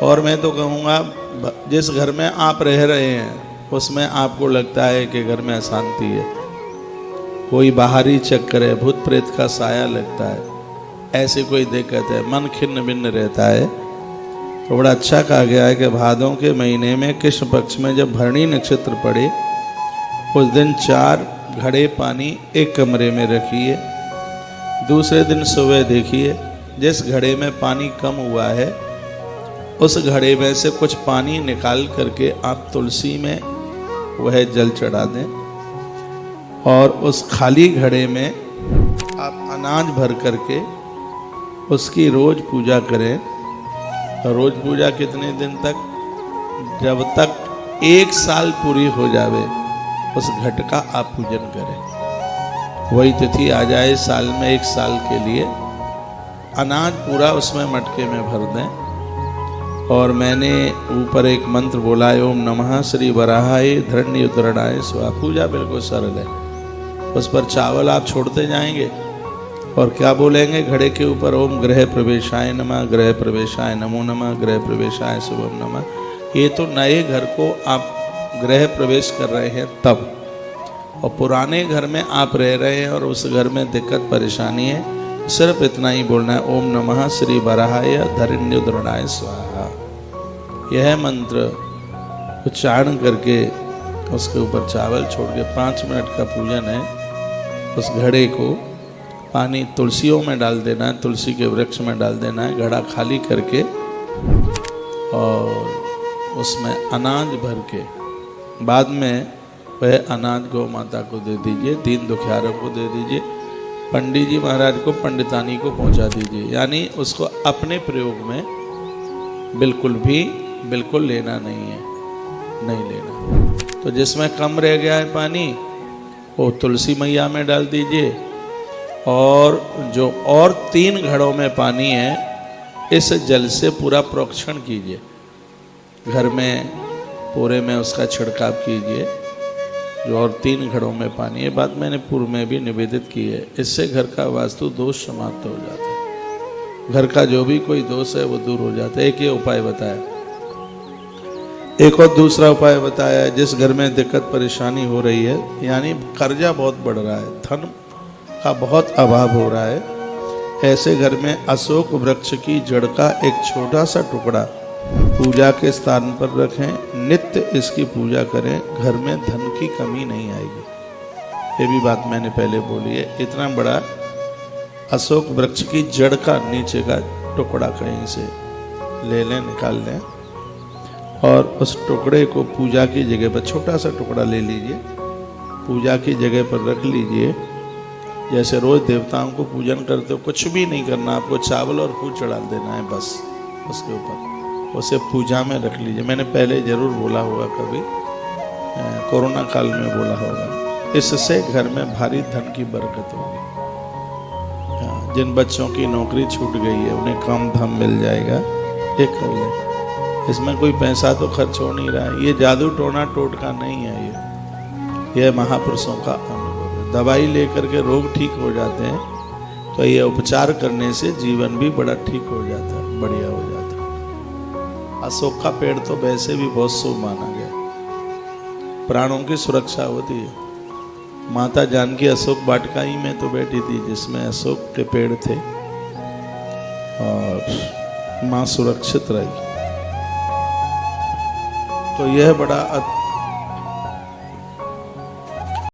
और मैं तो कहूँगा जिस घर में आप रह रहे हैं उसमें आपको लगता है कि घर में अशांति है, कोई बाहरी चक्कर है, भूत प्रेत का साया लगता है, ऐसी कोई दिक्कत है, मन खिन्न भिन्न रहता है, तो बड़ा अच्छा कहा गया है कि भादों के महीने में कृष्ण पक्ष में जब भरणी नक्षत्र पड़े उस दिन 4 घड़े पानी एक कमरे में रखिए। दूसरे दिन सुबह देखिए जिस घड़े में पानी कम हुआ है उस घड़े में से कुछ पानी निकाल करके आप तुलसी में वह जल चढ़ा दें और उस खाली घड़े में आप अनाज भर करके उसकी रोज पूजा करें। रोज पूजा कितने दिन तक? जब तक 1 साल पूरी हो जावे उस घट का आप पूजन करें। वही तिथि आ जाए साल में 1 साल के लिए अनाज पूरा उसमें मटके में भर दें। और मैंने ऊपर एक मंत्र बोला है, ओम नमः श्री वराहाय धरण्युद्धरणाय स्वाहा। पूजा बिल्कुल सरल है, उस पर चावल आप छोड़ते जाएंगे और क्या बोलेंगे घड़े के ऊपर, ओम गृह प्रवेशाय नमः, गृह प्रवेशाय नमो नमः, गृह प्रवेशाय शुभम नमः। ये तो नए घर को आप गृह प्रवेश कर रहे हैं तब, और पुराने घर में आप रह रहे हैं और उस घर में दिक्कत परेशानी है, सिर्फ इतना ही बोलना है, ओम नमः श्री वराहाय धरण्युद्धरणाय स्वाहा। यह मंत्र उच्चारण करके उसके ऊपर चावल छोड़ के 5 मिनट का पूजन है। उस घड़े को पानी तुलसियों में डाल देना है, तुलसी के वृक्ष में डाल देना है, घड़ा खाली करके और उसमें अनाज भर के बाद में वह अनाज गौ माता को दे दीजिए, दीन दुखियारों को दे दीजिए, पंडित जी महाराज को, पंडितानी को पहुंचा दीजिए। यानी उसको अपने प्रयोग में बिल्कुल लेना नहीं है, नहीं लेना। तो जिसमें कम रह गया है पानी वो तुलसी मैया में डाल दीजिए और जो और 3 घड़ों में पानी है इस जल से पूरा प्रोक्षण कीजिए, घर में पूरे में उसका छिड़काव कीजिए। जो और 3 घड़ों में पानी है, बात मैंने पूर्व में भी निवेदित की है। इससे घर का वास्तु दोष समाप्त हो जाता है, घर का जो भी कोई दोष है वो दूर हो जाता है। एक ये उपाय बताया, एक और दूसरा उपाय बताया है, जिस घर में दिक्कत परेशानी हो रही है, यानी कर्जा बहुत बढ़ रहा है, धन का बहुत अभाव हो रहा है, ऐसे घर में अशोक वृक्ष की जड़ का एक छोटा सा टुकड़ा पूजा के स्थान पर रखें, नित्य इसकी पूजा करें, घर में धन की कमी नहीं आएगी। ये भी बात मैंने पहले बोली है। इतना बड़ा अशोक वृक्ष की जड़ का नीचे का टुकड़ा कहीं से ले लें, निकाल लें और उस टुकड़े को पूजा की जगह पर, छोटा सा टुकड़ा ले लीजिए, पूजा की जगह पर रख लीजिए। जैसे रोज देवताओं को पूजन करते हो, कुछ भी नहीं करना, आपको चावल और फूल चढ़ा देना है बस, उसके ऊपर उसे पूजा में रख लीजिए। मैंने पहले जरूर बोला होगा, कभी कोरोना काल में बोला होगा। इससे घर में भारी धन की बरकत होगी। जिन बच्चों की नौकरी छूट गई है उन्हें काम धाम मिल जाएगा, ये कर लें। इसमें कोई पैसा तो खर्च हो नहीं रहा है, ये जादू टोना टोटका नहीं है, ये महापुरुषों का अनुभव है। दवाई लेकर के रोग ठीक हो जाते हैं, तो ये उपचार करने से जीवन भी बड़ा ठीक हो जाता है, बढ़िया हो जाता है। अशोक का पेड़ तो वैसे भी बहुत शुभ माना गया, प्राणों की सुरक्षा होती है। माता जानकी अशोक वाटिका ही में तो बैठी थी जिसमें अशोक के पेड़ थे और मां सुरक्षित रही। तो यह बड़ा